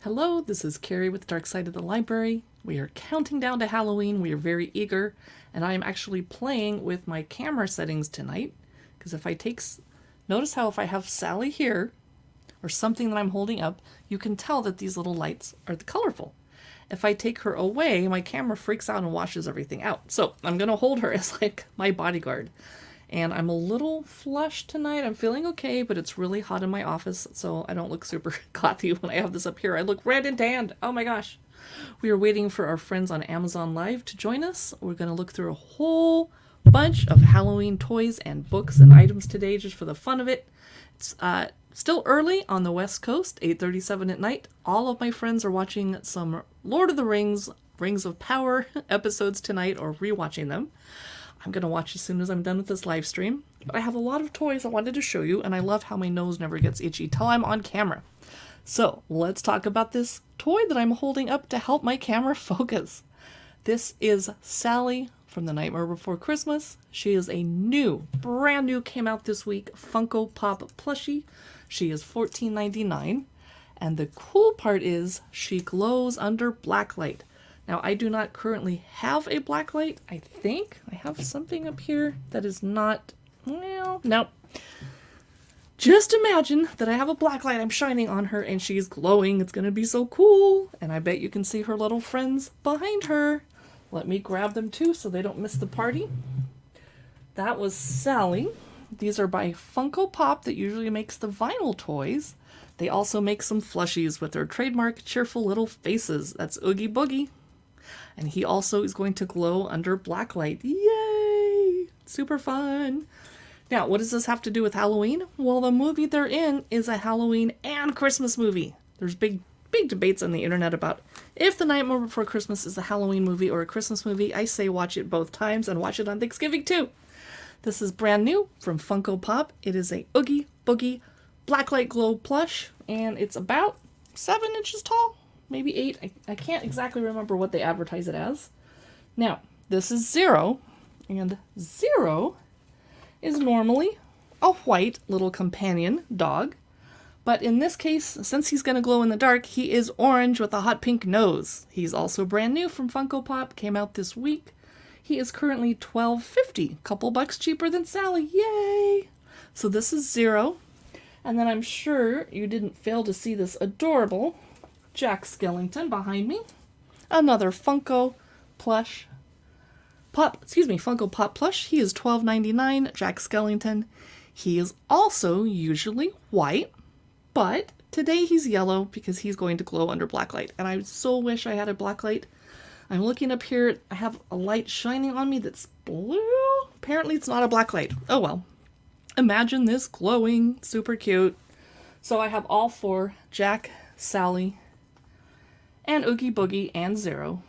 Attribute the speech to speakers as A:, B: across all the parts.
A: Hello, this is Carrie with Dark Side of the Library. We are counting down to Halloween. We are very eager, and I am actually playing with my camera settings tonight. Because notice how if I have Sally here, or something that I'm holding up, you can tell that these little lights are colorful. If I take her away, my camera freaks out and washes everything out. So I'm going to hold her as like my bodyguard. And I'm a little flushed tonight. I'm feeling okay, but it's really hot in my office, so I don't look super gothy when I have this up here. I look red and tanned. Oh my gosh. We are waiting for our friends on Amazon Live to join us. We're going to look through a whole bunch of Halloween toys and books and items today just for the fun of it. It's still early on the West Coast, 8:37 at night. All of my friends are watching some Lord of the Rings, Rings of Power episodes tonight, or rewatching them. I'm going to watch as soon as I'm done with this live stream. But I have a lot of toys I wanted to show you, and I love how my nose never gets itchy till I'm on camera. So let's talk about this toy that I'm holding up to help my camera focus. This is Sally from The Nightmare Before Christmas. She is a brand new, came out this week, Funko Pop plushie. She is $14.99. And the cool part is she glows under blacklight. Now, I do not currently have a blacklight. I think I have something up here that is not, well, no. Just imagine that I have a blacklight I'm shining on her and she's glowing. It's going to be so cool. And I bet you can see her little friends behind her. Let me grab them too so they don't miss the party. That was Sally. These are by Funko Pop that usually makes the vinyl toys. They also make some plushies with their trademark cheerful little faces. That's Oogie Boogie. And he also is going to glow under blacklight. Yay! Super fun. Now, what does this have to do with Halloween? Well, the movie they're in is a Halloween and Christmas movie. There's big debates on the internet about if The Nightmare Before Christmas is a Halloween movie or a Christmas movie. I say watch it both times and watch it on Thanksgiving too. This is brand new from Funko Pop. It is a Oogie Boogie blacklight glow plush, and it's about 7 inches tall. Maybe 8. I can't exactly remember what they advertise it as. Now, this is Zero, and Zero is normally a white little companion dog. But in this case, since he's going to glow in the dark, he is orange with a hot pink nose. He's also brand new from Funko Pop, came out this week. He is currently $12.50, couple bucks cheaper than Sally. Yay! So this is Zero. And then I'm sure you didn't fail to see this adorable Jack Skellington behind me. Another Funko Pop plush. He is $12.99. Jack Skellington. He is also usually white, but today he's yellow because he's going to glow under blacklight. And I so wish I had a blacklight. I'm looking up here. I have a light shining on me that's blue. Apparently it's not a blacklight. Oh well. Imagine this glowing. Super cute. So I have all 4, Jack, Sally, and Oogie Boogie, and Zero.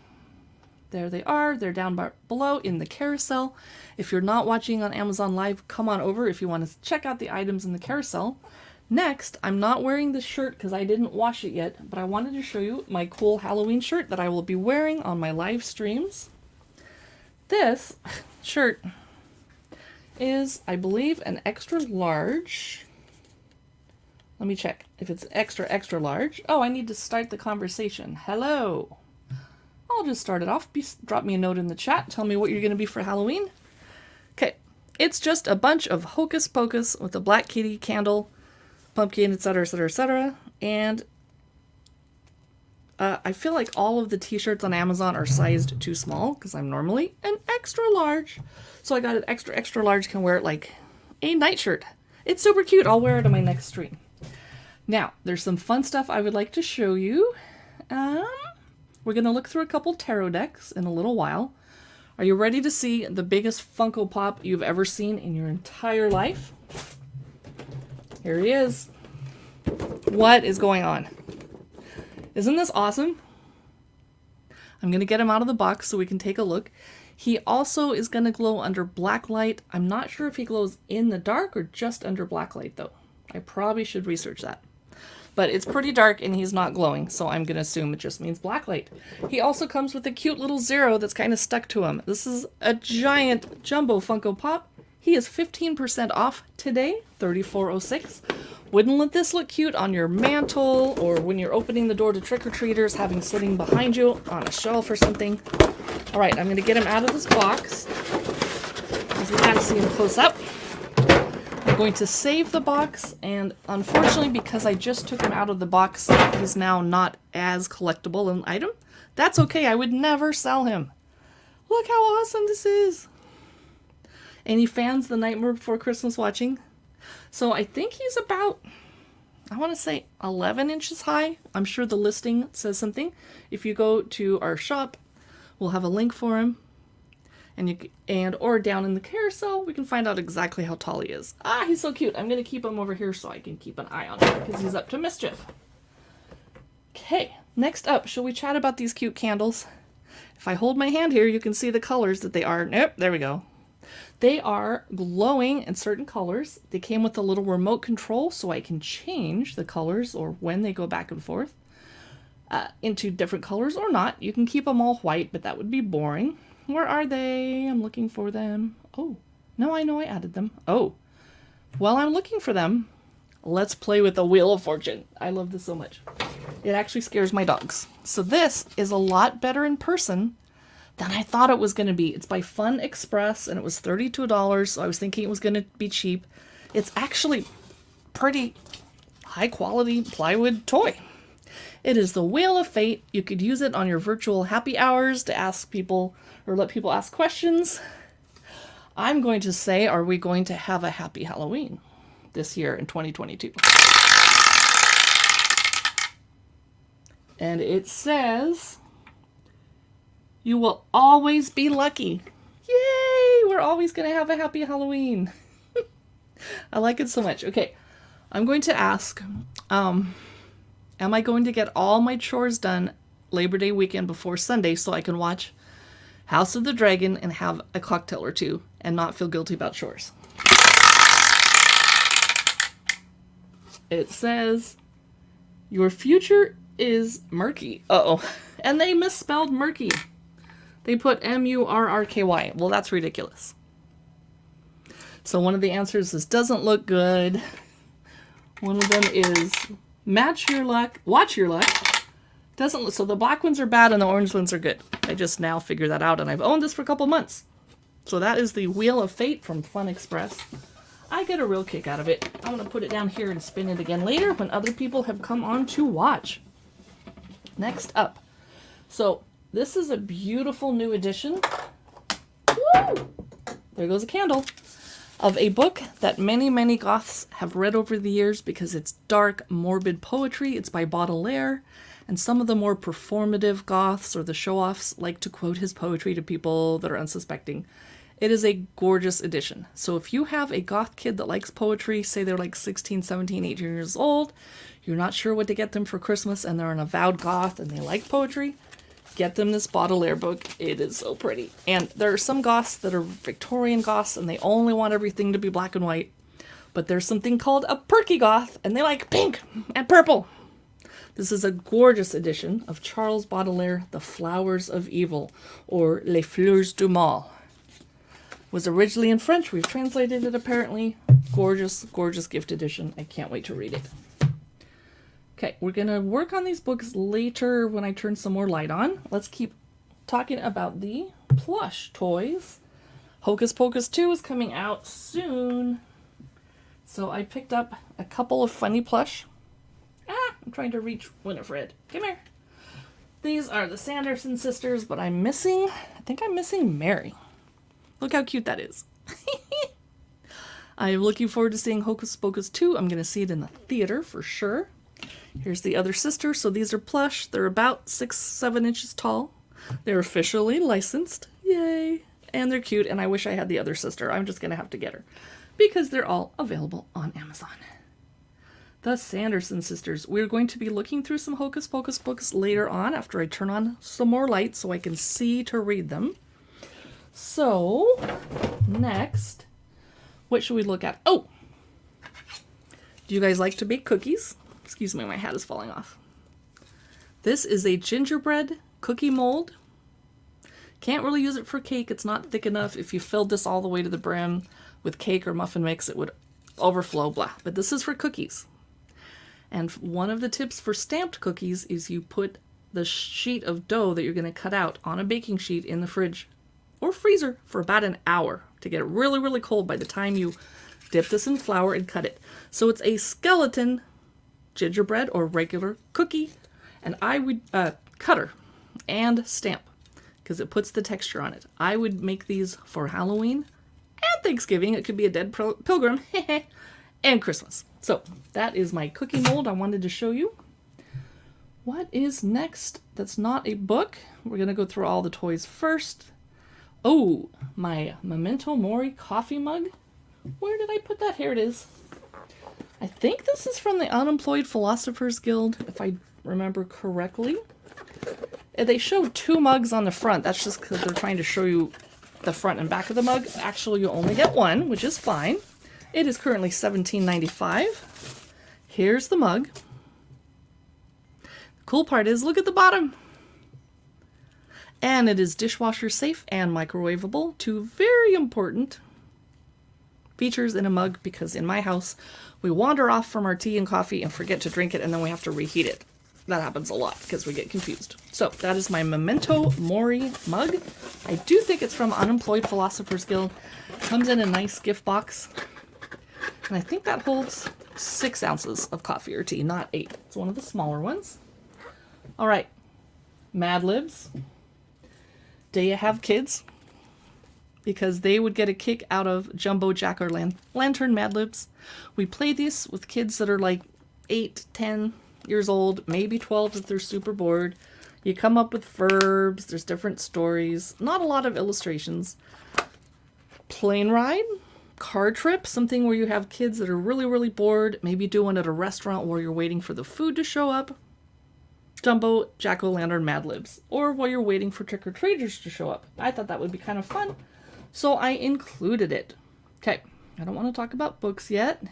A: There they are. They're down below in the carousel. If you're not watching on Amazon Live, come on over if you want to check out the items in the carousel. Next, I'm not wearing this shirt because I didn't wash it yet, but I wanted to show you my cool Halloween shirt that I will be wearing on my live streams. This shirt is, I believe, an extra large. Let me check if it's extra large. Oh, I need to start the conversation. Hello. I'll just start it off. Drop me a note in the chat. Tell me what you're going to be for Halloween. Okay. It's just a bunch of hocus pocus with a black kitty, candle, pumpkin, etc., etc., etc. And I feel like all of the t-shirts on Amazon are sized too small because I'm normally an extra large. So I got an extra large, can wear it like a nightshirt. It's super cute. I'll wear it on my next stream. Now, there's some fun stuff I would like to show you. We're going to look through a couple tarot decks in a little while. Are you ready to see the biggest Funko Pop you've ever seen in your entire life? Here he is. What is going on? Isn't this awesome? I'm going to get him out of the box so we can take a look. He also is going to glow under black light. I'm not sure if he glows in the dark or just under black light, though. I probably should research that. But it's pretty dark and he's not glowing, so I'm going to assume it just means blacklight. He also comes with a cute little Zero that's kind of stuck to him. This is a giant jumbo Funko Pop. He is 15% off today, $34.06. Wouldn't this look cute on your mantle or when you're opening the door to trick-or-treaters, having sitting behind you on a shelf or something? All right, I'm going to get him out of this box because we gotta see him close up. I'm going to save the box, and unfortunately, because I just took him out of the box, he's now not as collectible an item. That's okay, I would never sell him. Look how awesome this is. Any fans The Nightmare Before Christmas watching? So I think he's about, I want to say 11 inches high. I'm sure the listing says something. If you go to our shop, we'll have a link for him. Or down in the carousel, we can find out exactly how tall he is. Ah, he's so cute. I'm going to keep him over here so I can keep an eye on him because he's up to mischief. Okay, next up, shall we chat about these cute candles? If I hold my hand here, you can see the colors that they are. Nope, there we go. They are glowing in certain colors. They came with a little remote control so I can change the colors or when they go back and forth into different colors or not. You can keep them all white, but that would be boring. Where are they? I'm looking for them. Oh, no, I know I added them. Oh, while I'm looking for them, let's play with the Wheel of Fortune. I love this so much. It actually scares my dogs. So this is a lot better in person than I thought it was going to be. It's by Fun Express, and it was $32, so I was thinking it was going to be cheap. It's actually pretty high-quality plywood toy. It is the Wheel of Fate. You could use it on your virtual happy hours to ask people or let people ask questions. I'm going to say, are we going to have a happy Halloween this year in 2022? And it says, you will always be lucky. Yay! We're always going to have a happy Halloween. I like it so much. Okay, I'm going to ask, am I going to get all my chores done Labor Day weekend before Sunday so I can watch House of the Dragon and have a cocktail or two and not feel guilty about chores? It says, your future is murky. Uh-oh. And they misspelled murky. They put M-U-R-R-K-Y. Well, that's ridiculous. So one of the answers is doesn't look good. One of them is match your luck, watch your luck. Doesn't look, so the black ones are bad and the orange ones are good. I just now figured that out, and I've owned this for a couple months. So that is the Wheel of Fate from Fun Express. I get a real kick out of it. I'm going to put it down here and spin it again later when other people have come on to watch. Next up. So this is a beautiful new edition. Woo! There goes a candle. Of a book that many, many goths have read over the years because it's dark, morbid poetry. It's by Baudelaire. And some of the more performative goths or the show-offs like to quote his poetry to people that are unsuspecting. It is a gorgeous edition. So if you have a goth kid that likes poetry, say they're like 16, 17, 18 years old, you're not sure what to get them for Christmas, and they're an avowed goth and they like poetry, get them this Baudelaire book. It is so pretty. And there are some goths that are Victorian goths and they only want everything to be black and white. But there's something called a perky goth and they like pink and purple. This is a gorgeous edition of Charles Baudelaire, The Flowers of Evil, or Les Fleurs du Mal. Was originally in French. We've translated it apparently. Gorgeous, gorgeous gift edition. I can't wait to read it. Okay, we're going to work on these books later when I turn some more light on. Let's keep talking about the plush toys. Hocus Pocus 2 is coming out soon. So I picked up a couple of funny plush. I'm trying to reach Winifred. Come here. These are the Sanderson sisters, but I think I'm missing Mary. Look how cute that is. I'm looking forward to seeing Hocus Pocus 2. I'm going to see it in the theater for sure. Here's the other sister. So these are plush. They're about 6-7 inches tall. They're officially licensed. Yay. And they're cute, and I wish I had the other sister. I'm just going to have to get her because they're all available on Amazon. The Sanderson sisters. We're going to be looking through some Hocus Pocus books later on after I turn on some more light so I can see to read them. So, next, what should we look at? Oh! Do you guys like to bake cookies? Excuse me, my hat is falling off. This is a gingerbread cookie mold. Can't really use it for cake. It's not thick enough. If you filled this all the way to the brim, with cake or muffin mix, it would overflow, blah. But this is for cookies. And one of the tips for stamped cookies is you put the sheet of dough that you're going to cut out on a baking sheet in the fridge or freezer for about an hour to get it really, really cold by the time you dip this in flour and cut it. So it's a skeleton gingerbread or regular cookie. And I would cutter and stamp because it puts the texture on it. I would make these for Halloween and Thanksgiving. It could be a dead pilgrim and Christmas. So that is my cookie mold I wanted to show you. What is next that's not a book? We're going to go through all the toys first. Oh, my Memento Mori coffee mug. Where did I put that? Here it is. I think this is from the Unemployed Philosophers Guild, if I remember correctly. They show 2 mugs on the front. That's just because they're trying to show you the front and back of the mug. Actually, you only get one, which is fine. It is currently $17.95. Here's the mug. The cool part is, look at the bottom. And it is dishwasher safe and microwavable. 2 very important features in a mug, because in my house, we wander off from our tea and coffee and forget to drink it, and then we have to reheat it. That happens a lot because we get confused. So that is my Memento Mori mug. I do think it's from Unemployed Philosophers Guild. Comes in a nice gift box. And I think that holds 6 ounces of coffee or tea, not 8. It's one of the smaller ones. All right, Mad Libs. Do you have kids? Because they would get a kick out of Jumbo Jack-o'-lantern Mad Libs. We play these with kids that are like 8, 10 years old, maybe 12 if they're super bored. You come up with verbs, there's different stories, not a lot of illustrations. Plane ride, car trip, something where you have kids that are really, really bored, maybe do one at a restaurant where you're waiting for the food to show up. Jumbo Jack-o'-lantern Mad Libs, or while you're waiting for trick-or-treaters to show up. I thought that would be kind of fun, so I included it. Okay, I don't want to talk about books yet.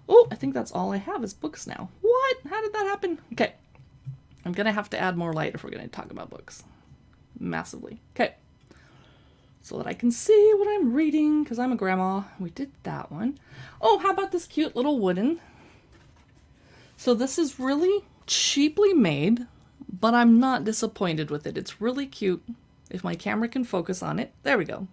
A: Oh, I think that's all I have is books now. What? How did that happen? Okay, I'm going to have to add more light if we're going to talk about books. Massively. Okay, so that I can see what I'm reading, because I'm a grandma. We did that one. Oh, how about this cute little wooden? So this is really cheaply made, but I'm not disappointed with it. It's really cute. If my camera can focus on it. There we go.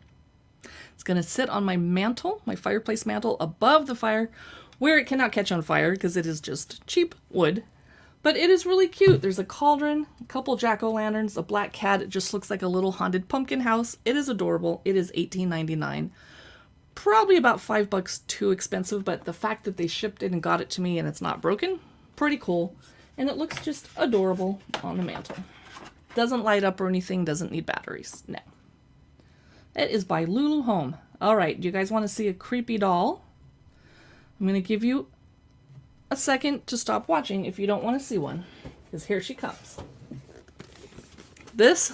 A: It's going to sit on my mantle, my fireplace mantle, above the fire, where it cannot catch on fire because it is just cheap wood. But it is really cute. There's a cauldron, a couple jack-o'-lanterns, a black cat. It just looks like a little haunted pumpkin house. It is adorable. It is $18.99. Probably about $5 too expensive, but the fact that they shipped it and got it to me and it's not broken, pretty cool. And it looks just adorable on the mantle. Doesn't light up or anything, doesn't need batteries. No. It is by Lulu Home. All right, do you guys want to see a creepy doll? I'm going to give you a second to stop watching if you don't want to see one, because here she comes. This,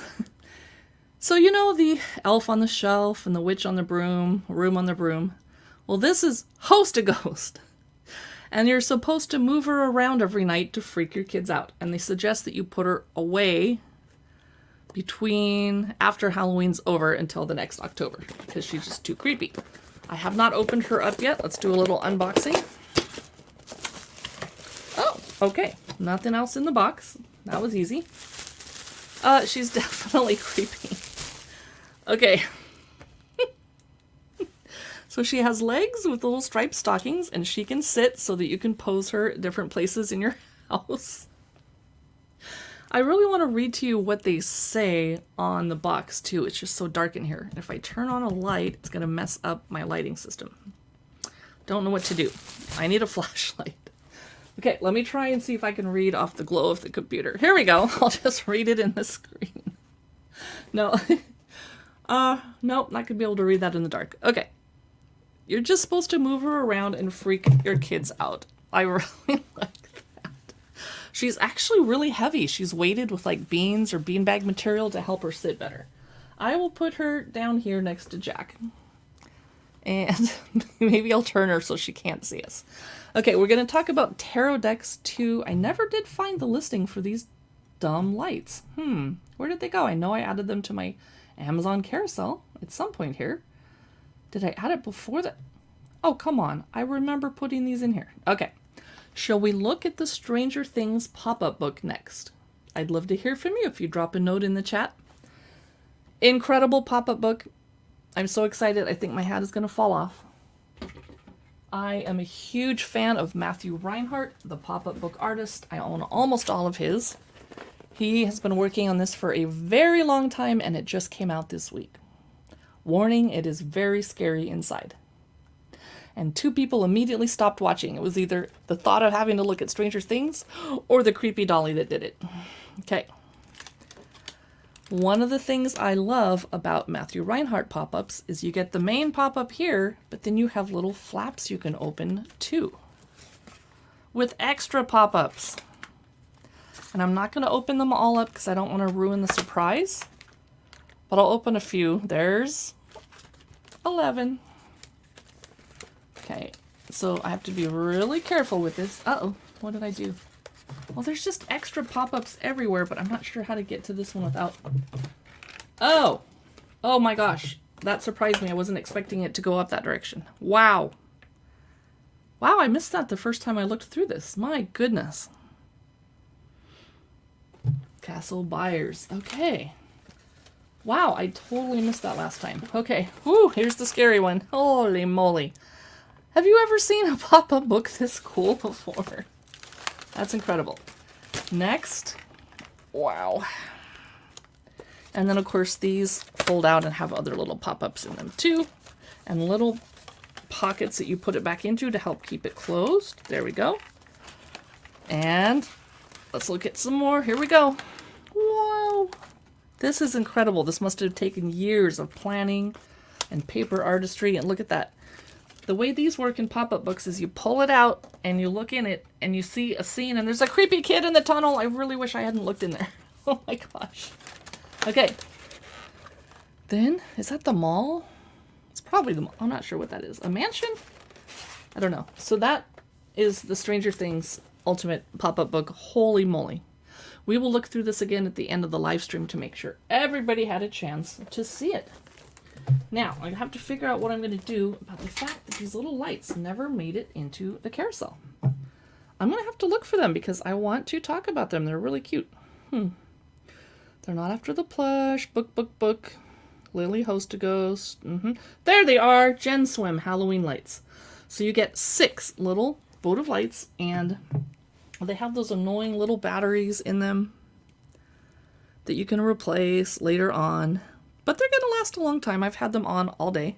A: so you know the elf on the shelf and the witch on the broom, room on the broom? Well, this is Host a Ghost. And you're supposed to move her around every night to freak your kids out. And they suggest that you put her away between after Halloween's over until the next October, because she's just too creepy. I have not opened her up yet. Let's do a little unboxing. Oh, okay. Nothing else in the box. That was easy. She's definitely creepy. Okay. So she has legs with little striped stockings, and she can sit so that you can pose her at different places in your house. I really want to read to you what they say on the box, too. It's just so dark in here. And if I turn on a light, it's going to mess up my lighting system. Don't know what to do. I need a flashlight. Okay, let me try and see if I can read off the glow of the computer. Here we go. I'll just read it in the screen. No. Nope, not going to be able to read that in the dark. Okay. You're just supposed to move her around and freak your kids out. I really like that. She's actually really heavy. She's weighted with like beans or beanbag material to help her sit better. I will put her down here next to Jack. And maybe I'll turn her so she can't see us. Okay, we're going to talk about Tarot Decks 2. I never did find the listing for these dumb lights. Where did they go? I know I added them to my Amazon carousel at some point here. Did I add it before that? Oh, come on. I remember putting these in here. Okay. Shall we look at the Stranger Things pop-up book next? I'd love to hear from you if you drop a note in the chat. Incredible pop-up book. I'm so excited. I think my hat is going to fall off. I am a huge fan of Matthew Reinhart, the pop-up book artist. I own almost all of his. He has been working on this for a very long time, and it just came out this week. Warning, it is very scary inside. And 2 people immediately stopped watching. It was either the thought of having to look at Stranger Things or the creepy dolly that did it. Okay. One of the things I love about Matthew Reinhart pop-ups is you get the main pop-up here, but then you have little flaps you can open too, with extra pop-ups. And I'm not going to open them all up because I don't want to ruin the surprise, but I'll open a few. There's 11. Okay, so I have to be really careful with this. Uh-oh, what did I do? Well, there's just extra pop-ups everywhere, but I'm not sure how to get to this one without... Oh! Oh my gosh. That surprised me. I wasn't expecting it to go up that direction. Wow. Wow, I missed that the first time I looked through this. My goodness. Castle Buyers. Okay. Wow, I totally missed that last time. Okay. Woo, here's the scary one. Holy moly. Have you ever seen a pop-up book this cool before? That's incredible. Next. Wow. And then, of course, these fold out and have other little pop-ups in them, too. And little pockets that you put it back into to help keep it closed. There we go. And let's look at some more. Here we go. Wow. This is incredible. This must have taken years of planning and paper artistry. And look at that. The way these work in pop-up books is you pull it out and you look in it and you see a scene and there's a creepy kid in the tunnel. I really wish I hadn't looked in there. Oh my gosh. Okay. Then, is that the mall? It's probably the mall. I'm not sure what that is. A mansion? I don't know. So that is the Stranger Things Ultimate pop-up book. Holy moly. We will look through this again at the end of the live stream to make sure everybody had a chance to see it. Now, I have to figure out what I'm going to do about the fact that these little lights never made it into the carousel. I'm going to have to look for them because I want to talk about them. They're really cute. They're not after the plush. Book. Lily Host-A-Ghost. There they are. Gen Swim Halloween lights. So you get 6 little votive lights, and they have those annoying little batteries in them that you can replace later on. But they're going to last a long time. I've had them on all day.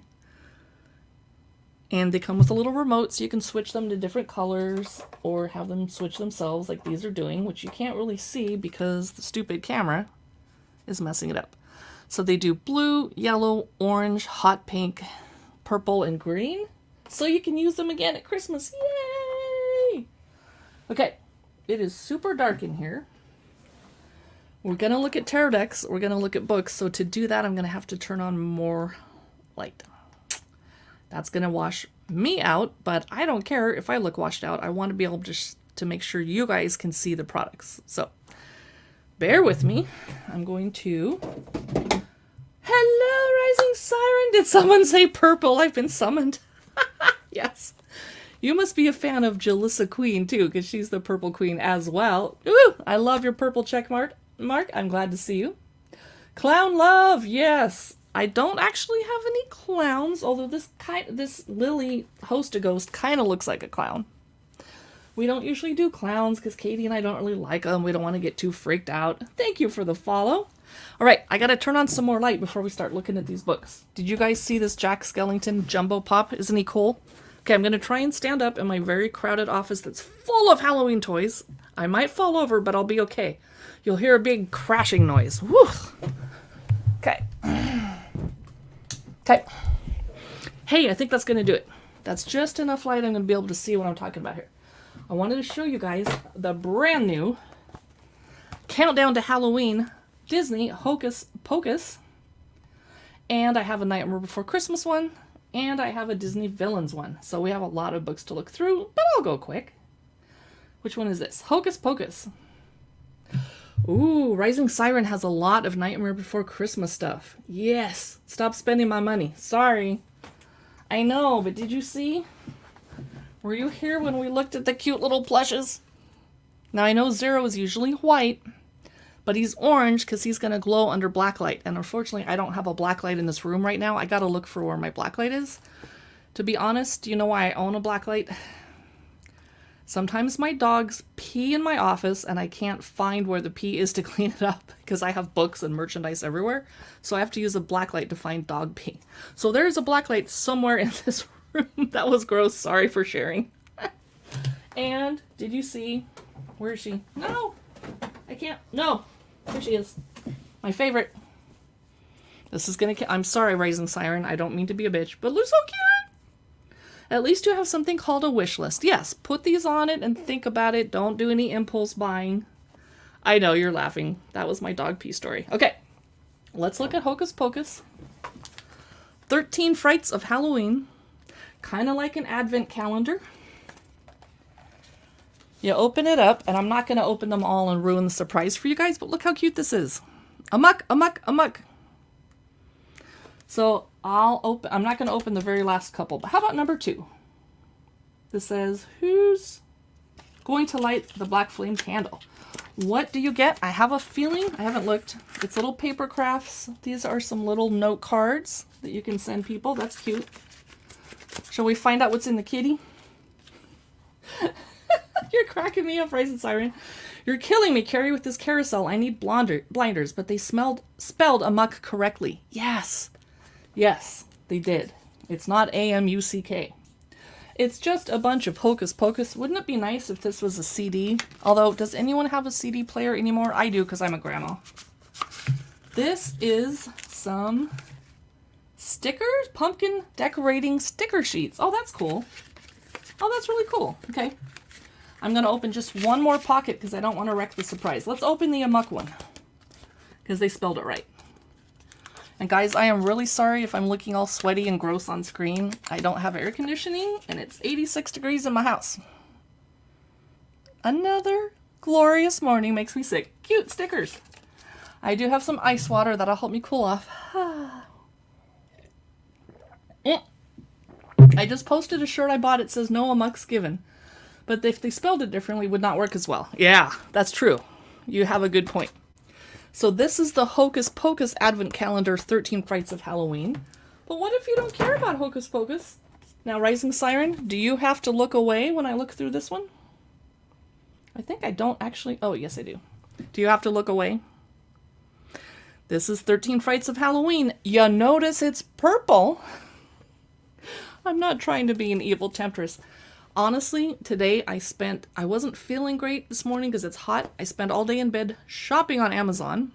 A: And they come with a little remote so you can switch them to different colors or have them switch themselves like these are doing, which you can't really see because the stupid camera is messing it up. So they do blue, yellow, orange, hot pink, purple, and green. So you can use them again at Christmas. Yay! Okay, it is super dark in here. We're going to look at tarot decks. We're going to look at books. So to do that, I'm going to have to turn on more light. That's going to wash me out, but I don't care if I look washed out. I want to be able to make sure you guys can see the products. So bear with me. I'm going to... Hello, Rising Siren. Did someone say purple? I've been summoned. Yes. You must be a fan of Jalissa Queen, too, because she's the purple queen as well. Ooh, I love your purple check mark. I'm glad to see you. Clown Love, yes. I don't actually have any clowns, although this Lily Host-A-Ghost kind of looks like a clown. We don't usually do clowns because Katie and I don't really like them. We don't want to get too freaked out. Thank you for the follow. All right, I got to turn on some more light before we start looking at these books. Did you guys see this Jack Skellington Jumbo Pop? Isn't he cool? Okay, I'm going to try and stand up in my very crowded office that's full of Halloween toys. I might fall over, but I'll be okay. You'll hear a big crashing noise. Woo! Okay. Okay. Hey, I think that's going to do it. That's just enough light I'm going to be able to see what I'm talking about here. I wanted to show you guys the brand new Countdown to Halloween Disney Hocus Pocus. And I have a Nightmare Before Christmas one. And I have a Disney Villains one. So we have a lot of books to look through, but I'll go quick. Which one is this? Hocus Pocus. Ooh, Rising Siren has a lot of Nightmare Before Christmas stuff. Yes. Stop spending my money. Sorry. I know, but did you see? Were you here when we looked at the cute little plushes? Now I know Zero is usually white, but he's orange because he's going to glow under black light. And unfortunately, I don't have a black light in this room right now. I got to look for where my black light is. To be honest, do you know why I own a black light? Sometimes my dogs pee in my office and I can't find where the pee is to clean it up because I have books and merchandise everywhere. So I have to use a black light to find dog pee. So there's a black light somewhere in this room. That was gross. Sorry for sharing. And did you see? Where is she? No, I can't. No, there she is. My favorite. This is going to... I'm sorry, Rising Siren. I don't mean to be a bitch, but look so cute. At least you have something called a wish list. Yes, put these on it and think about it. Don't do any impulse buying. I know, you're laughing. That was my dog pee story. Okay, let's look at Hocus Pocus. 13 Frights of Halloween. Kind of like an advent calendar. You open it up, and I'm not going to open them all and ruin the surprise for you guys, but look how cute this is. Amok, amok, amok. So I'm not going to open the very last couple, but how about number 2? This says, who's going to light the black flame candle? What do you get? I have a feeling, I haven't looked. It's little paper crafts. These are some little note cards that you can send people. That's cute. Shall we find out what's in the kitty? You're cracking me up, Rising Siren. You're killing me, Carrie, with this carousel. I need blinders, but they spelled amok correctly. Yes. Yes, they did. It's not A-M-U-C-K. It's just a bunch of Hocus Pocus. Wouldn't it be nice if this was a CD? Although, does anyone have a CD player anymore? I do, because I'm a grandma. This is some stickers, pumpkin decorating sticker sheets. Oh, that's cool. Oh, that's really cool. Okay. I'm going to open just one more pocket because I don't want to wreck the surprise. Let's open the amok one because they spelled it right. And guys, I am really sorry if I'm looking all sweaty and gross on screen. I don't have air conditioning and it's 86 degrees in my house. Another glorious morning makes me sick. Cute stickers. I do have some ice water that'll help me cool off. I just posted a shirt I bought. It says no amoks given. But if they spelled it differently, it would not work as well. Yeah, that's true. You have a good point. So this is the Hocus Pocus Advent Calendar 13 Frights of Halloween. But what if you don't care about Hocus Pocus? Now, Rising Siren, do you have to look away when I look through this one? I think I don't actually... Oh, yes, I do. Do you have to look away? This is 13 Frights of Halloween. You notice it's purple. I'm not trying to be an evil temptress. Honestly, today I wasn't feeling great this morning because it's hot. I spent all day in bed shopping on Amazon,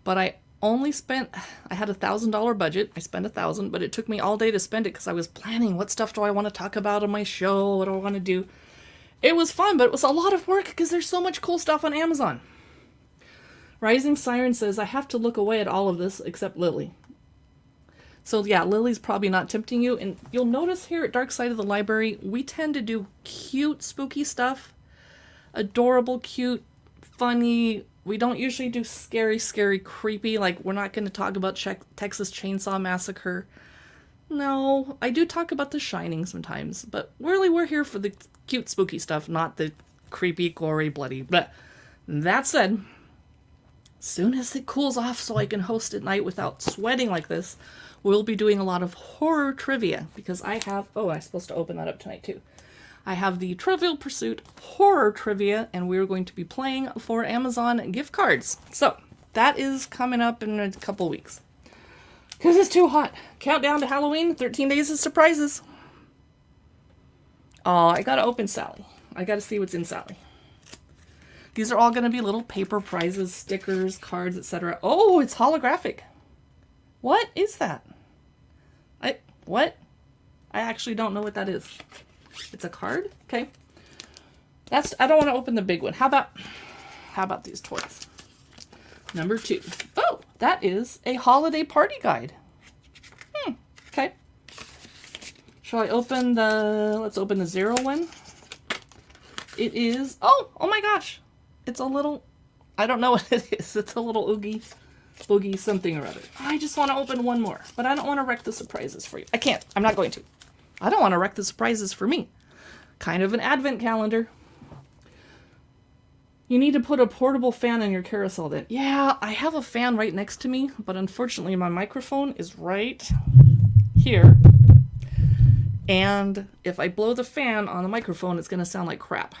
A: but I had $1,000 budget. I spent $1,000, but it took me all day to spend it because I was planning what stuff do I want to talk about on my show? What do I want to do? It was fun, but it was a lot of work because there's so much cool stuff on Amazon. Rising Siren says, I have to look away at all of this except Lily. So yeah, Lily's probably not tempting you. And you'll notice here at Dark Side of the Library, we tend to do cute, spooky stuff. Adorable, cute, funny. We don't usually do scary, creepy. Like, we're not going to talk about Texas Chainsaw Massacre. No, I do talk about The Shining sometimes. But really, we're here for the cute, spooky stuff, not the creepy, gory, bloody. But that said, soon as it cools off so I can host at night without sweating like this, we'll be doing a lot of horror trivia because I have... Oh, I'm supposed to open that up tonight too. I have the Trivial Pursuit horror trivia and we're going to be playing for Amazon gift cards. So that is coming up in a couple weeks. Because it's too hot. Countdown to Halloween, 13 days of surprises. Oh, I gotta open Sally. I gotta see what's in Sally. These are all gonna be little paper prizes, stickers, cards, etc. Oh, it's holographic. What is that? What? I actually don't know what that is. It's a card? Okay. I don't want to open the big one. How about these toys? Number 2. Oh, that is a holiday party guide. Okay. Shall I open let's open the 0 one. It is, oh my gosh. It's a little, I don't know what it is. It's a little oogie. Boogie something or other. I just want to open one more, but I don't want to wreck the surprises for you. I can't. I'm not going to. I don't want to wreck the surprises for me. Kind of an advent calendar. You need to put a portable fan in your carousel then. Yeah, I have a fan right next to me, but unfortunately my microphone is right here. And if I blow the fan on the microphone, it's going to sound like crap.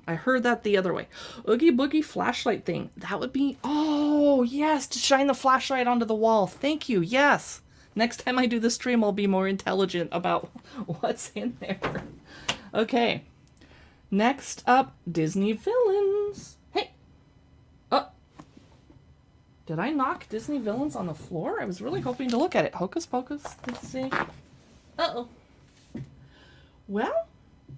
A: I heard that the other way. Oogie Boogie flashlight thing. That would be... Oh, yes, to shine the flashlight onto the wall. Thank you, yes. Next time I do the stream, I'll be more intelligent about what's in there. Okay. Next up, Disney villains. Hey. Oh. Did I knock Disney villains on the floor? I was really hoping to look at it. Hocus Pocus. Let's see. Uh-oh. Well,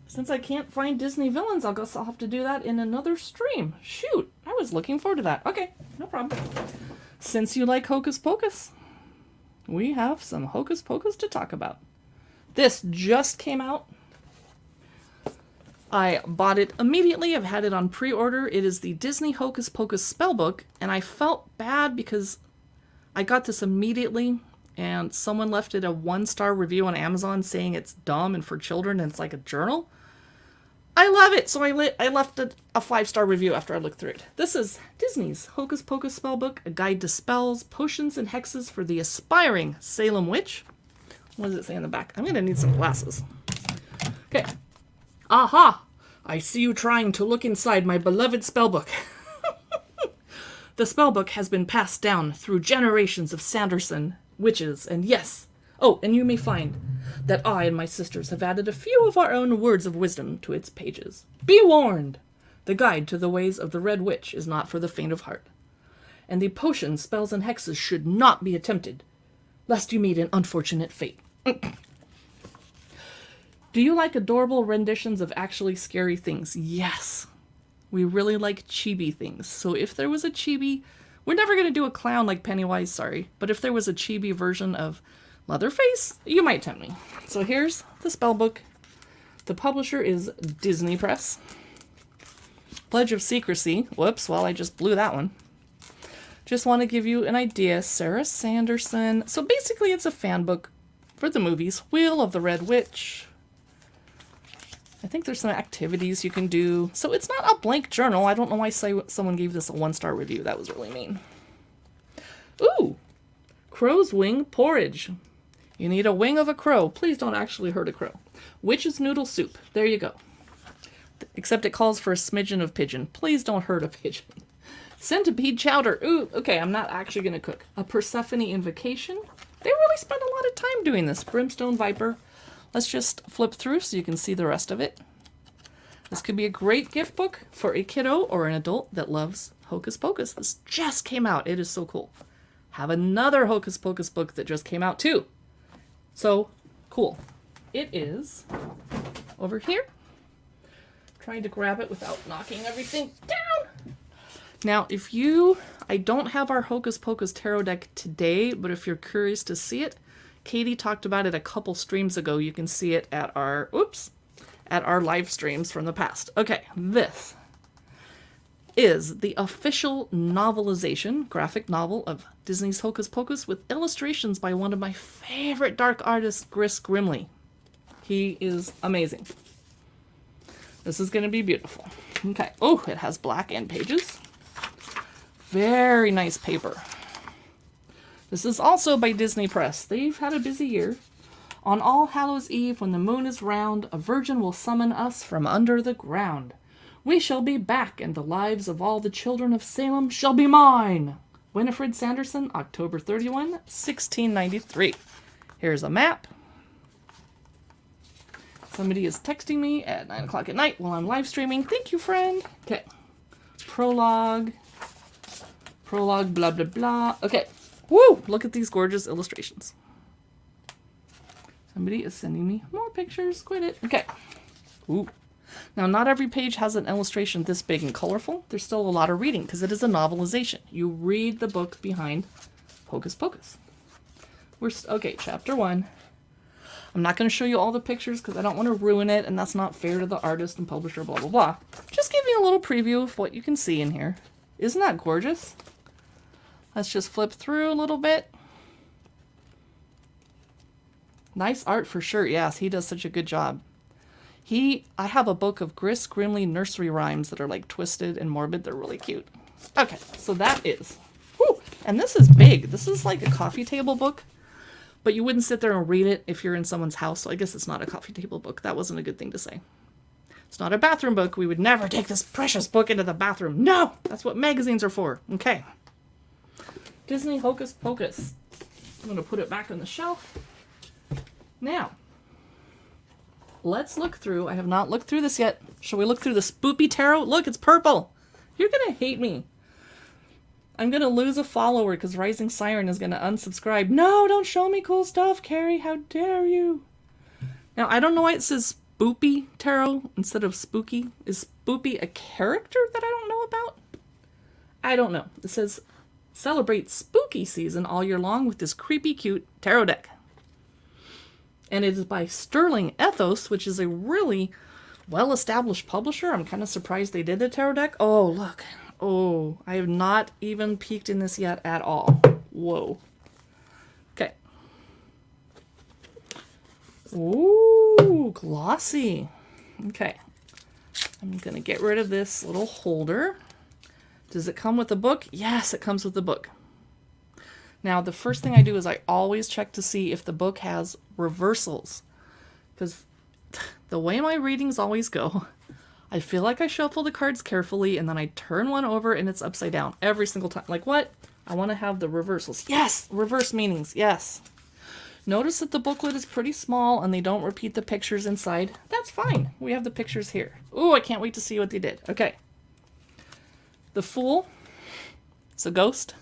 A: since I can't find Disney villains, I guess I'll have to do that in another stream. Shoot. I was looking forward to that. Okay. No problem. Since you like Hocus Pocus, we have some Hocus Pocus to talk about. This just came out. I bought it immediately. I've had it on pre-order. It is the Disney Hocus Pocus spellbook, and I felt bad because I got this immediately, and someone left it a 1-star review on Amazon saying it's dumb and for children, and it's like a journal. I love it, so I left it a 5-star review after I looked through it. This is Disney's Hocus Pocus spellbook, a guide to spells, potions, and hexes for the aspiring Salem witch. What does it say on the back? I'm going to need some glasses. Okay. Aha! I see you trying to look inside my beloved spellbook. The spellbook has been passed down through generations of Sanderson witches, and yes, oh, and you may find that I and my sisters have added a few of our own words of wisdom to its pages. Be warned! The guide to the ways of the Red Witch is not for the faint of heart, and the potions, spells, and hexes should not be attempted, lest you meet an unfortunate fate. Do you like adorable renditions of actually scary things? Yes. We really like chibi things. So if there was a chibi, we're never going to do a clown like Pennywise, sorry. But if there was a chibi version of Leatherface, you might tempt me. So here's the spellbook. The publisher is Disney Press. Pledge of Secrecy. Whoops, well, I just blew that one. Just want to give you an idea. Sarah Sanderson. So basically it's a fan book for the movies. Wheel of the Red Witch. I think there's some activities you can do. So it's not a blank journal. I don't know why someone gave this a 1-star review. That was really mean. Ooh! Crow's wing porridge. You need a wing of a crow. Please don't actually hurt a crow. Witch's noodle soup. There you go. Except it calls for a smidgen of pigeon. Please don't hurt a pigeon. Centipede chowder. Ooh, okay, I'm not actually going to cook. A Persephone invocation. They really spent a lot of time doing this. Brimstone Viper. Let's just flip through so you can see the rest of it. This could be a great gift book for a kiddo or an adult that loves Hocus Pocus. This just came out. It is so cool. Have another Hocus Pocus book that just came out too. So cool. It is over here. Trying to grab it without knocking everything down. Now, I don't have our Hocus Pocus tarot deck today, but if you're curious to see it, Katie talked about it a couple streams ago. You can see it at our live streams from the past. Okay, this is the official novelization, graphic novel of Disney's Hocus Pocus with illustrations by one of my favorite dark artists, Chris Grimley. He is amazing. This is going to be beautiful. Okay. Oh, it has black end pages. Very nice paper. This is also by Disney Press. They've had a busy year. On All Hallows Eve, when the moon is round, a virgin will summon us from under the ground. We shall be back, and the lives of all the children of Salem shall be mine. Winifred Sanderson, October 31, 1693. Here's a map. Somebody is texting me at 9 o'clock at night while I'm live streaming. Thank you, friend. Okay. Prologue, blah, blah, blah. Okay. Woo! Look at these gorgeous illustrations. Somebody is sending me more pictures. Quit it. Okay. Ooh. Now, not every page has an illustration this big and colorful. There's still a lot of reading because it is a novelization. You read the book behind Hocus Pocus. Okay, chapter 1. I'm not going to show you all the pictures because I don't want to ruin it, and that's not fair to the artist and publisher, blah, blah, blah. Just give you a little preview of what you can see in here. Isn't that gorgeous? Let's just flip through a little bit. Nice art for sure. Yes, he does such a good job. I have a book of Gris Grimly nursery rhymes that are like twisted and morbid. They're really cute. Okay, so that is. Whew, and this is big. This is like a coffee table book, but you wouldn't sit there and read it if you're in someone's house. So I guess it's not a coffee table book. That wasn't a good thing to say. It's not a bathroom book. We would never take this precious book into the bathroom. No, that's what magazines are for. Okay. Disney Hocus Pocus. I'm going to put it back on the shelf. Now, let's look through. I have not looked through this yet. Shall we look through the Spoopy Tarot? Look, it's purple. You're going to hate me. I'm going to lose a follower because Rising Siren is going to unsubscribe. No, don't show me cool stuff, Carrie. How dare you? Now, I don't know why it says Spoopy Tarot instead of Spooky. Is Spoopy a character that I don't know about? I don't know. It says, celebrate spooky season all year long with this creepy cute tarot deck. And it is by Sterling Ethos, which is a really well-established publisher. I'm kind of surprised they did the tarot deck. Oh, look. Oh, I have not even peeked in this yet at all. Whoa. Okay. Ooh, glossy. Okay. I'm going to get rid of this little holder. Does it come with a book? Yes, it comes with a book. Now, the first thing I do is I always check to see if the book has reversals. Because the way my readings always go, I feel like I shuffle the cards carefully and then I turn one over and it's upside down every single time. Like, what? I want to have the reversals. Yes! Reverse meanings. Yes. Notice that the booklet is pretty small and they don't repeat the pictures inside. That's fine. We have the pictures here. Ooh, I can't wait to see what they did. Okay. The Fool. It's a ghost.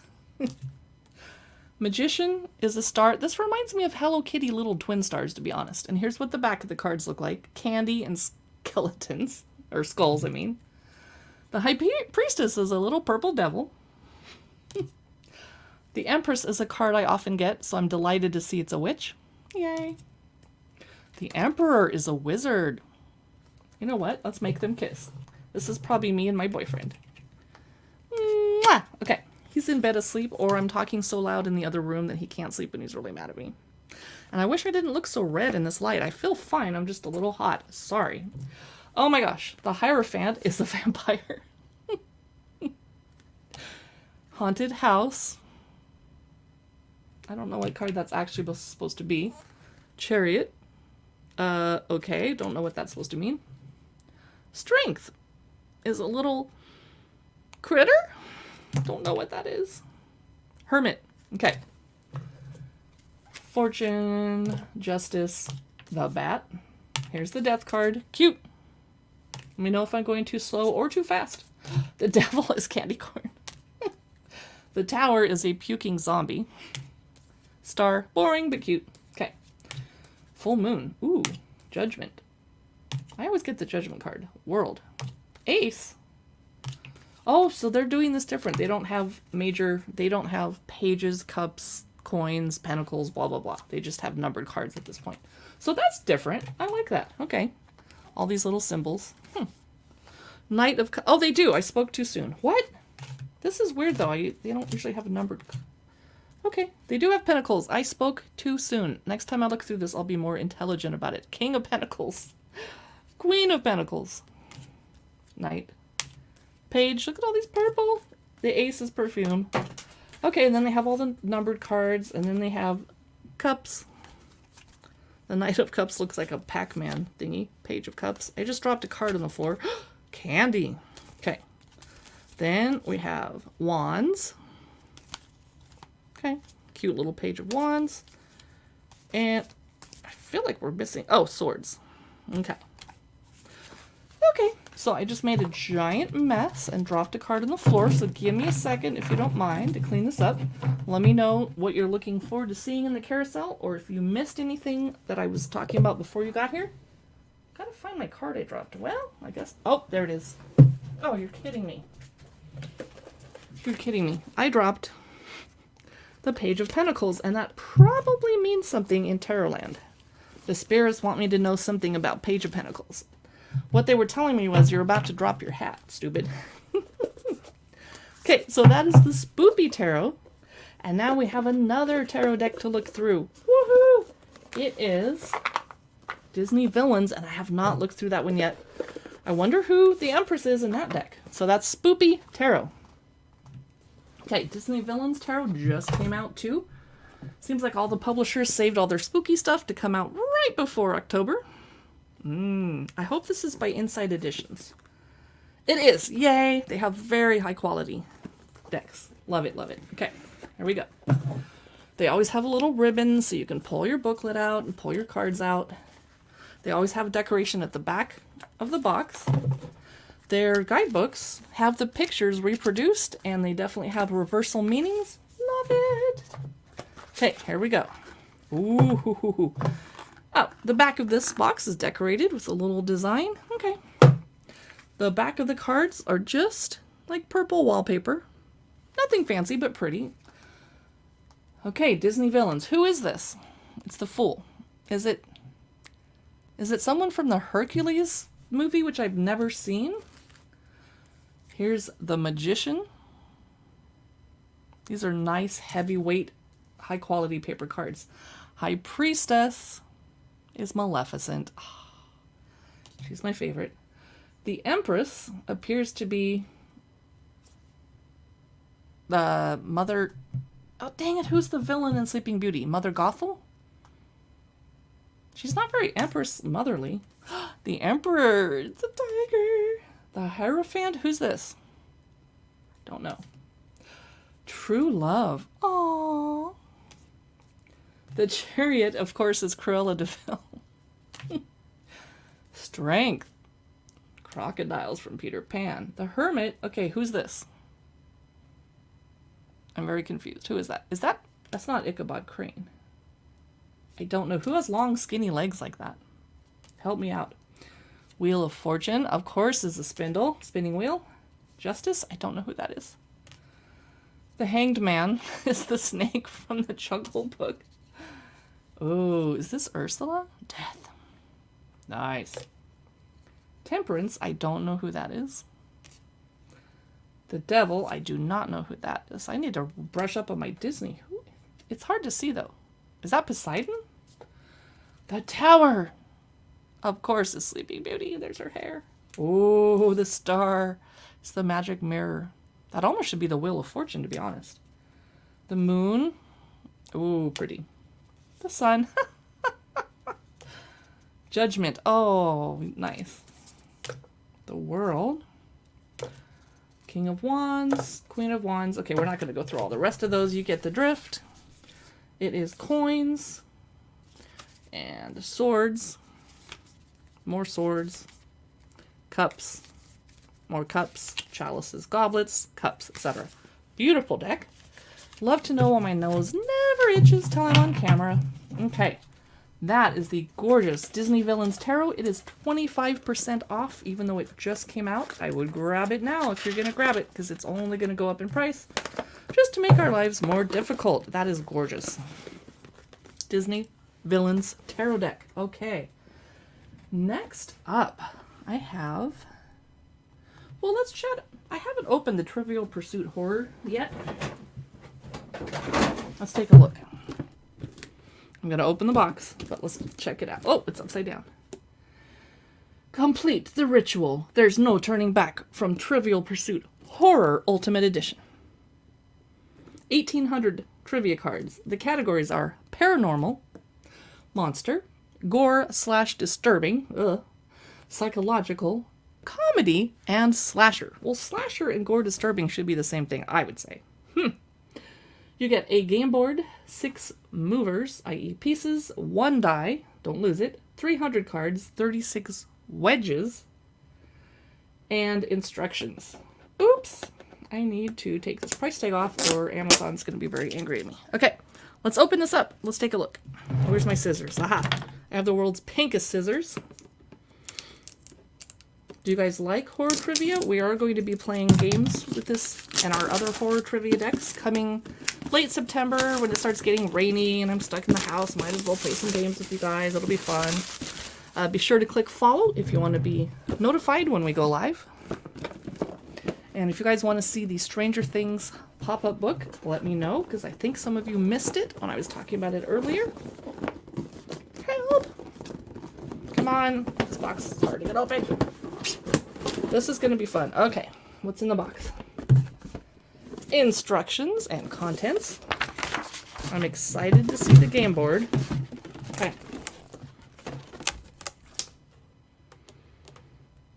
A: Magician is a star. This reminds me of Hello Kitty little twin stars, to be honest. And here's what the back of the cards look like. Candy and skeletons. Or skulls, I mean. The High Priestess is a little purple devil. The Empress is a card I often get, so I'm delighted to see it's a witch. Yay. The Emperor is a wizard. You know what? Let's make them kiss. This is probably me and my boyfriend. Mwah! Okay. He's in bed asleep, or I'm talking so loud in the other room that he can't sleep and he's really mad at me. And I wish I didn't look so red in this light. I feel fine. I'm just a little hot. Sorry. Oh my gosh. The Hierophant is a vampire. Haunted House. I don't know what card that's actually supposed to be. Chariot. Okay. Don't know what that's supposed to mean. Strength is a little critter. Don't know what that is. Hermit. Okay. Fortune. Justice. The Bat. Here's the Death card. Cute. Let me know if I'm going too slow or too fast. The Devil is candy corn. The Tower is a puking zombie. Star. Boring but cute. Okay. Full Moon. Ooh. Judgment. I always get the Judgment card. World. Ace. Oh, so they're doing this different. They don't have pages, cups, coins, pentacles, blah, blah, blah. They just have numbered cards at this point. So that's different. I like that. Okay. All these little symbols. Knight of... Oh, they do. I spoke too soon. What? This is weird, though. They don't usually have a numbered... Okay. They do have pentacles. I spoke too soon. Next time I look through this, I'll be more intelligent about it. King of Pentacles. Queen of Pentacles. Knight. Page. Look at all these purple. The Ace is perfume. Okay, and then they have all the numbered cards, and then they have cups. The Knight of Cups looks like a Pac-Man thingy. Page of Cups. I just dropped a card on the floor. Candy. Okay. Then we have Wands. Okay. Cute little Page of Wands. And I feel like we're missing... Oh, Swords. Okay. Okay. So I just made a giant mess and dropped a card on the floor. So give me a second, if you don't mind, to clean this up. Let me know what you're looking forward to seeing in the carousel, or if you missed anything that I was talking about before you got here. Gotta find my card I dropped. Well, I guess... Oh, there it is. Oh, you're kidding me. You're kidding me. I dropped the Page of Pentacles, and that probably means something in Tarotland. The spirits want me to know something about Page of Pentacles. What they were telling me was, you're about to drop your hat, stupid. Okay, so that is the Spoopy Tarot. And now we have another tarot deck to look through. Woohoo! It is Disney Villains, and I have not looked through that one yet. I wonder who the Empress is in that deck. So that's Spoopy Tarot. Okay, Disney Villains Tarot just came out too. Seems like all the publishers saved all their spooky stuff to come out right before October. I hope this is by Inside Editions. It is! Yay! They have very high quality decks. Love it, love it. Okay, here we go. They always have a little ribbon so you can pull your booklet out and pull your cards out. They always have a decoration at the back of the box. Their guidebooks have the pictures reproduced, and they definitely have reversal meanings. Love it! Okay, here we go. Ooh. Oh, the back of this box is decorated with a little design. Okay. The back of the cards are just like purple wallpaper. Nothing fancy, but pretty. Okay, Disney Villains. Who is this? It's the Fool. Is it someone from the Hercules movie, which I've never seen? Here's the Magician. These are nice, heavyweight, high-quality paper cards. High Priestess is Maleficent. Oh, she's my favorite. The Empress appears to be the Mother... Oh, dang it, who's the villain in Sleeping Beauty? Mother Gothel? She's not very Empress motherly. The Emperor! It's a tiger! The Hierophant? Who's this? Don't know. True Love. Aww. The Chariot, of course, is Cruella de Vil. Strength. Crocodiles from Peter Pan. The Hermit. Okay, who's this? I'm very confused. Who is that? That's not Ichabod Crane. I don't know. Who has long, skinny legs like that? Help me out. Wheel of Fortune, of course, is a spindle. Spinning wheel. Justice? I don't know who that is. The Hanged Man is the snake from the Jungle Book. Oh, is this Ursula? Death. Nice. Temperance, I don't know who that is. The Devil, I do not know who that is. I need to brush up on my Disney. It's hard to see, though. Is that Poseidon? The Tower! Of course, is Sleeping Beauty. There's her hair. Oh, the Star. It's the Magic Mirror. That almost should be the Wheel of Fortune, to be honest. The Moon. Ooh, pretty. The Sun. Judgment. Oh, nice. The World. King of Wands. Queen of Wands. Okay, we're not going to go through all the rest of those. You get the drift. It is coins. And swords. More swords. Cups. More cups. Chalices. Goblets. Cups, etc. Beautiful deck. Love to know why my nose never itches till I'm on camera. Okay. That is the gorgeous Disney Villains Tarot. It is 25% off, even though it just came out. I would grab it now if you're going to grab it, because it's only going to go up in price, just to make our lives more difficult. That is gorgeous. Disney Villains Tarot deck. Okay. Next up, I have... Well, let's chat. I haven't opened the Trivial Pursuit Horror yet. Let's take a look. I'm going to open the box, but let's check it out. Oh, it's upside down. Complete the ritual. There's no turning back from Trivial Pursuit Horror Ultimate Edition. 1,800 trivia cards. The categories are paranormal, monster, gore/disturbing, psychological, comedy, and slasher. Well, slasher and gore disturbing should be the same thing, I would say. You get a game board, 6 movers, i.e. pieces, 1 die, don't lose it, 300 cards, 36 wedges, and instructions. Oops! I need to take this price tag off or Amazon's going to be very angry at me. Okay, let's open this up. Let's take a look. Where's my scissors? Aha! I have the world's pinkest scissors. Do you guys like horror trivia? We are going to be playing games with this and our other horror trivia decks coming late September when it starts getting rainy and I'm stuck in the house. Might as well play some games with you guys. It'll be fun. Be sure to click follow if you want to be notified when we go live. And if you guys want to see the Stranger Things pop-up book, let me know, because I think some of you missed it when I was talking about it earlier. Help! Come on. This box is hard to get open. This is going to be fun. Okay, what's in the box? Instructions and contents. I'm excited to see the game board. Okay.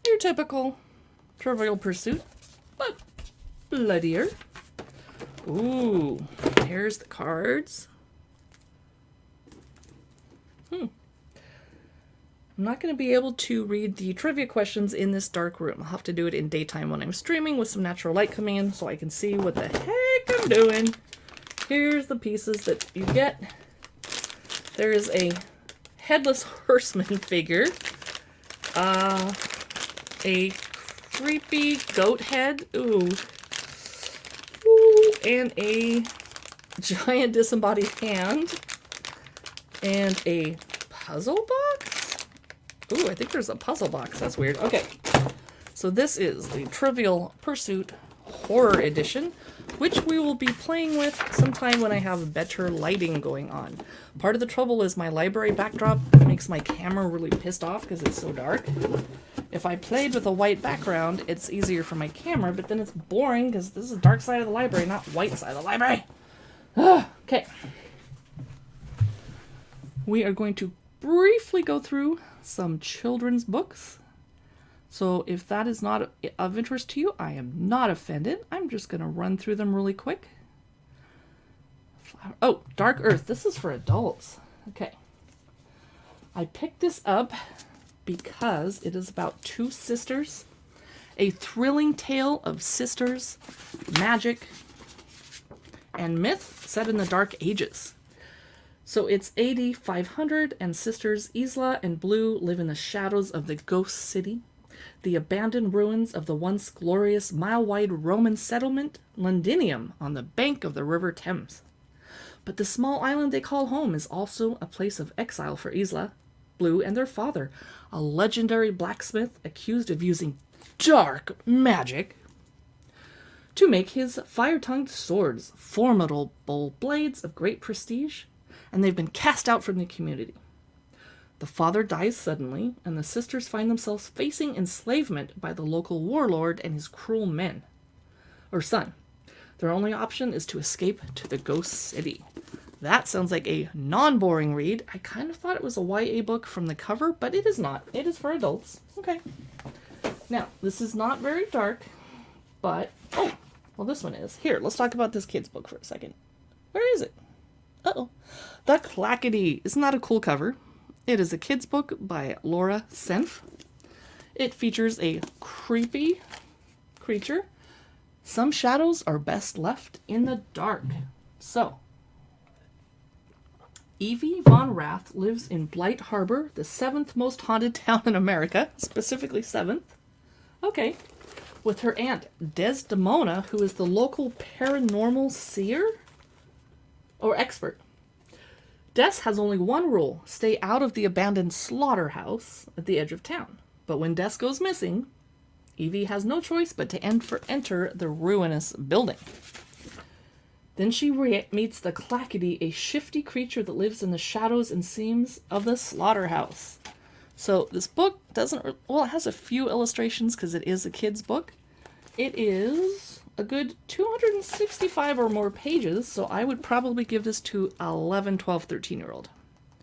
A: Your typical Trivial Pursuit, but bloodier. Ooh, here's the cards. I'm not going to be able to read the trivia questions in this dark room. I'll have to do it in daytime when I'm streaming with some natural light coming in so I can see what the heck I'm doing. Here's the pieces that you get. There is a Headless Horseman figure. A creepy goat head. Ooh. Ooh, and a giant disembodied hand. And a puzzle box? Ooh, I think there's a puzzle box. That's weird. Okay. So this is the Trivial Pursuit Horror Edition, which we will be playing with sometime when I have better lighting going on. Part of the trouble is my library backdrop makes my camera really pissed off because it's so dark. If I played with a white background, it's easier for my camera, but then it's boring because this is dark side of the library, not white side of the library. Okay. We are going to briefly go through some children's books. So if that is not of interest to you, I am not offended. I'm just going to run through them really quick. Oh, Dark Earth. This is for adults. Okay. I picked this up because it is about two sisters. A thrilling tale of sisters, magic, and myth set in the Dark Ages. So it's AD 500, and sisters Isla and Blue live in the shadows of the Ghost City, the abandoned ruins of the once glorious mile-wide Roman settlement, Londinium, on the bank of the River Thames. But the small island they call home is also a place of exile for Isla, Blue, and their father, a legendary blacksmith accused of using dark magic to make his fire-tongued swords, formidable blades of great prestige, and they've been cast out from the community. The father dies suddenly, and the sisters find themselves facing enslavement by the local warlord and his cruel men. Or son. Their only option is to escape to the Ghost City. That sounds like a non-boring read. I kind of thought it was a YA book from the cover, but it is not. It is for adults. Okay. Now, this is not very dark, but... Oh, well, this one is. Here, let's talk about this kid's book for a second. Where is it? Uh-oh. The Clackety. Isn't that a cool cover? It is a kid's book by Laura Senf. It features a creepy creature. Some shadows are best left in the dark. So, Evie Von Rath lives in Blight Harbor, the 7th most haunted town in America, specifically 7th. Okay. With her aunt, Desdemona, who is the local paranormal seer? Or expert. Des has only one rule: stay out of the abandoned slaughterhouse at the edge of town. But when Des goes missing, Evie has no choice but to enter the ruinous building. Then she meets the Clackety, a shifty creature that lives in the shadows and seams of the slaughterhouse. So this book doesn't... Well, it has a few illustrations because it is a kid's book. It is a good 265 or more pages, so I would probably give this to 11, 12, 13-year-old.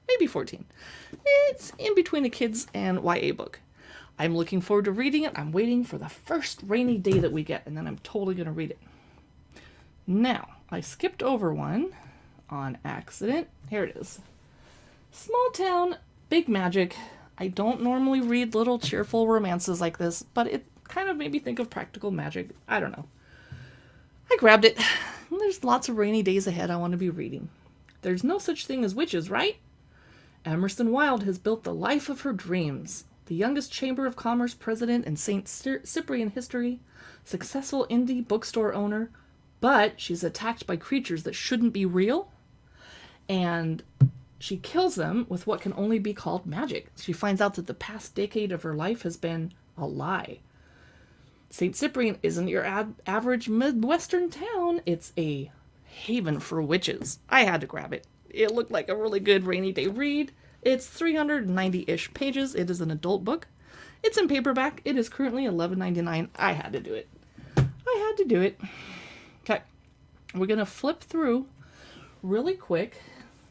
A: Maybe 14. It's in between a kids and YA book. I'm looking forward to reading it. I'm waiting for the first rainy day that we get, and then I'm totally going to read it. Now, I skipped over one on accident. Here it is. Small town, big magic. I don't normally read little cheerful romances like this, but it kind of made me think of Practical Magic. I don't know. I grabbed it. There's lots of rainy days ahead I want to be reading. There's no such thing as witches, right? Emerson Wilde has built the life of her dreams. The youngest Chamber of Commerce president in St. Cyprian history, successful indie bookstore owner, but she's attacked by creatures that shouldn't be real, and she kills them with what can only be called magic. She finds out that the past decade of her life has been a lie. St. Cyprian isn't your average Midwestern town. It's a haven for witches. I had to grab it. It looked like a really good rainy day read. It's 390-ish pages. It is an adult book. It's in paperback. It is currently $11.99. I had to do it. I had to do it. Okay. We're going to flip through really quick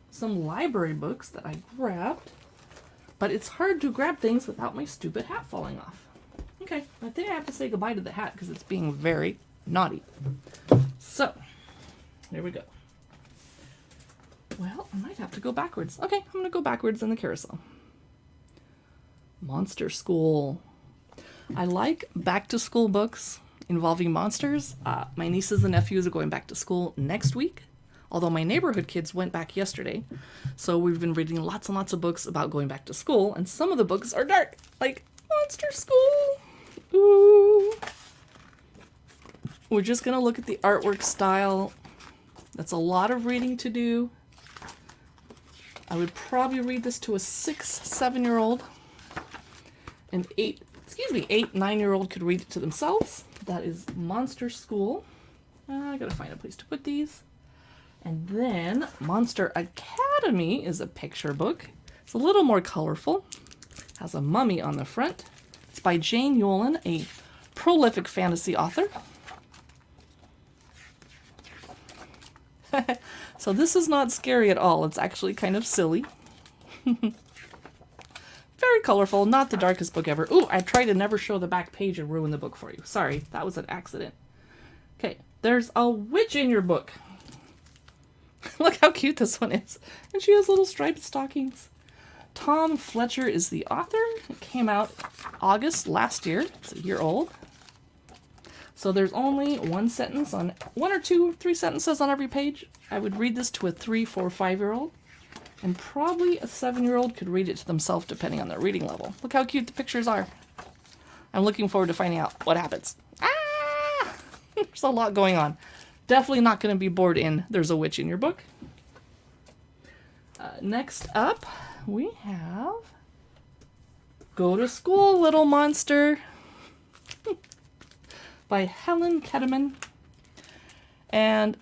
A: some library books that I grabbed. But it's hard to grab things without my stupid hat falling off. Okay, I think I have to say goodbye to the hat because it's being very naughty. So, there we go. Well, I might have to go backwards. Okay, I'm going to go backwards in the carousel. Monster School. I like back-to-school books involving monsters. My nieces and nephews are going back to school next week. Although my neighborhood kids went back yesterday. So we've been reading lots and lots of books about going back to school. And some of the books are dark. Like Monster School. Ooh. We're just going to look at the artwork style. That's a lot of reading to do. I would probably read this to a 6-7-year-old. And 8-9-year-old could read it to themselves. That is Monster School. I gotta find a place to put these. And then Monster Academy is a picture book. It's a little more colorful. Has a mummy on the front. It's by Jane Yolen, a prolific fantasy author. So this is not scary at all. It's actually kind of silly. Very colorful. Not the darkest book ever. Ooh, I tried to never show the back page and ruin the book for you. Sorry, that was an accident. Okay, there's a witch in your book. Look how cute this one is. And she has little striped stockings. Tom Fletcher is the author. It came out August last year. It's a year old. So there's only one or two, 3 sentences on every page. I would read this to a 3, 4, 5-year-old. And probably a 7-year-old could read it to themselves depending on their reading level. Look how cute the pictures are. I'm looking forward to finding out what happens. Ah! There's a lot going on. Definitely not going to be bored in There's a Witch in Your Book. Next up, we have Go to School, Little Monster by Helen Ketterman. And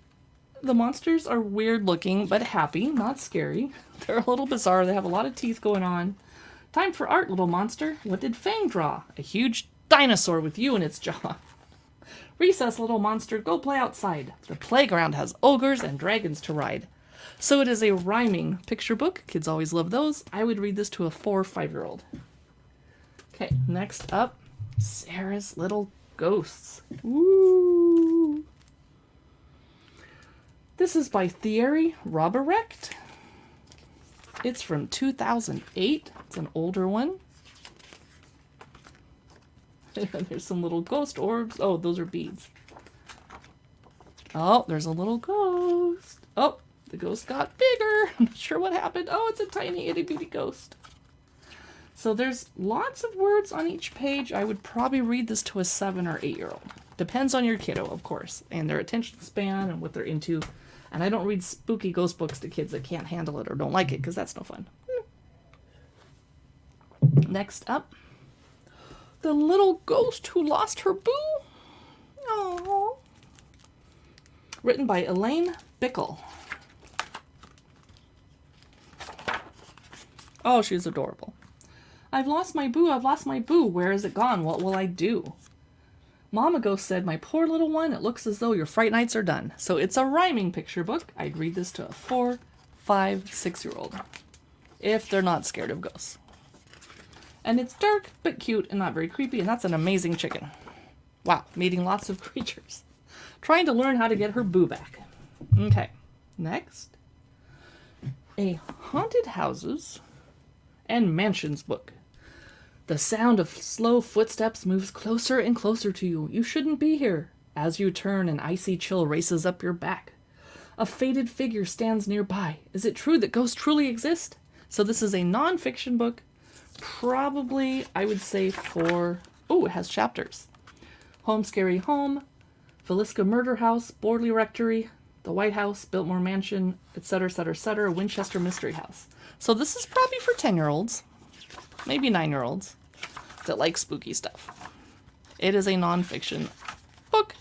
A: the monsters are weird looking, but happy, not scary. They're a little bizarre. They have a lot of teeth going on. Time for art, little monster. What did Fang draw? A huge dinosaur with you in its jaw. Recess, little monster. Go play outside. The playground has ogres and dragons to ride. So it is a rhyming picture book. Kids always love those. I would read this to a 4 or 5-year-old. Okay, next up, Sarah's Little Ghosts. Woo! This is by Thierry Robert. It's from 2008. It's an older one. There's some little ghost orbs. Oh, those are beads. Oh, there's a little ghost. Oh, the ghost got bigger. I'm not sure what happened. Oh, it's a tiny itty bitty ghost. So there's lots of words on each page. I would probably read this to a 7 or 8-year-old. Depends on your kiddo, of course, and their attention span and what they're into. And I don't read spooky ghost books to kids that can't handle it or don't like it, because that's no fun. Next up, The Little Ghost Who Lost Her Boo. Aww. Written by Elaine Bickle. Oh, she's adorable. I've lost my boo, I've lost my boo. Where is it gone? What will I do? Mama Ghost said, my poor little one, it looks as though your fright nights are done. So it's a rhyming picture book. I'd read this to a 4, 5, 6-year-old. If they're not scared of ghosts. And it's dark, but cute and not very creepy. And that's an amazing chicken. Wow, meeting lots of creatures. Trying to learn how to get her boo back. Okay, next. A Haunted Houses and Mansions book. The sound of slow footsteps moves closer and closer to you. You shouldn't be here. As you turn, an icy chill races up your back. A faded figure stands nearby. Is it true that ghosts truly exist? So this is a non-fiction book. Probably, I would say for... Oh, it has chapters. Home Scary Home, Villisca Murder House, Borley Rectory, The White House, Biltmore Mansion, etc., etc., etc., Winchester Mystery House. So this is probably for 10-year-olds. Maybe 9-year-olds that like spooky stuff. It is a nonfiction book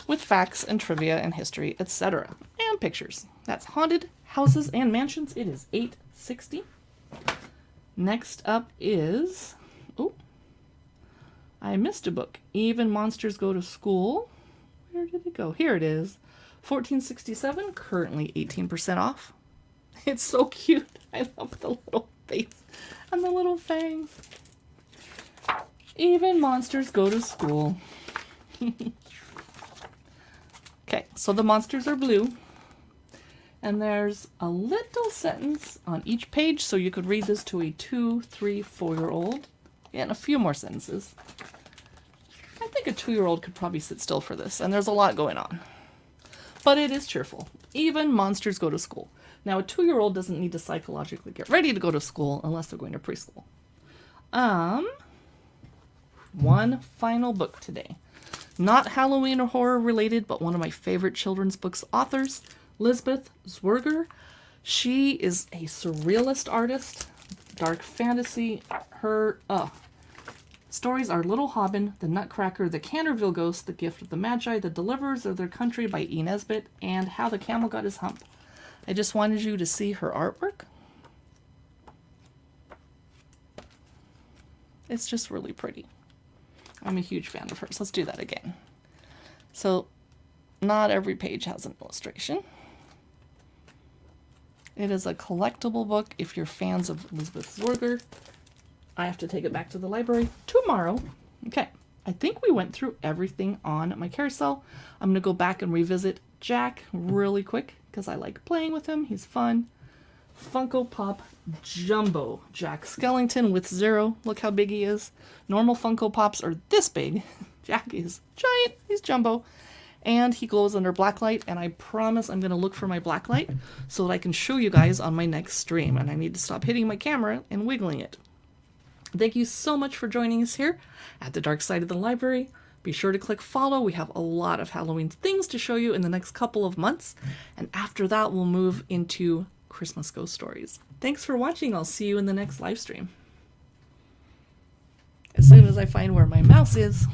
A: with facts and trivia and history, etc. and pictures. That's Haunted Houses and Mansions. It is $8.60. Next up is, oh, I missed a book. Even Monsters Go to School. Where did it go? Here it is. $14.67, currently 18% off. It's so cute. I love the little face and the little fangs. Even Monsters Go to School. Okay, so the monsters are blue. And there's a little sentence on each page, so you could read this to a 2, 3, 4-year-old. And a few more sentences. I think a 2-year-old could probably sit still for this, and there's a lot going on. But it is cheerful. Even monsters go to school. Now, a 2-year-old doesn't need to psychologically get ready to go to school unless they're going to preschool. One final book today. Not Halloween or horror related, but one of my favorite children's books authors, Lisbeth Zwerger. She is a surrealist artist, dark fantasy. Her stories are Little Hobbin, The Nutcracker, The Canterville Ghost, The Gift of the Magi, The Deliverers of Their Country by E. Nesbit, and How the Camel Got His Hump. I just wanted you to see her artwork. It's just really pretty. I'm a huge fan of hers. Let's do that again. So, not every page has an illustration. It is a collectible book if you're fans of Lisbeth Zwerger. I have to take it back to the library tomorrow. Okay, I think we went through everything on my carousel. I'm going to go back and revisit Jack really quick because I like playing with him. He's fun. Funko Pop Jumbo Jack Skellington with 0. Look how big he is. Normal Funko Pops are this big. Jack is giant. He's jumbo. And he glows under blacklight, and I promise I'm going to look for my blacklight so that I can show you guys on my next stream. And I need to stop hitting my camera and wiggling it. Thank you so much for joining us here at the Dark Side of the Library. Be sure to click follow. We have a lot of Halloween things to show you in the next couple of months. And after that, we'll move into Christmas ghost stories. Thanks for watching. I'll see you in the next live stream. As soon as I find where my mouse is.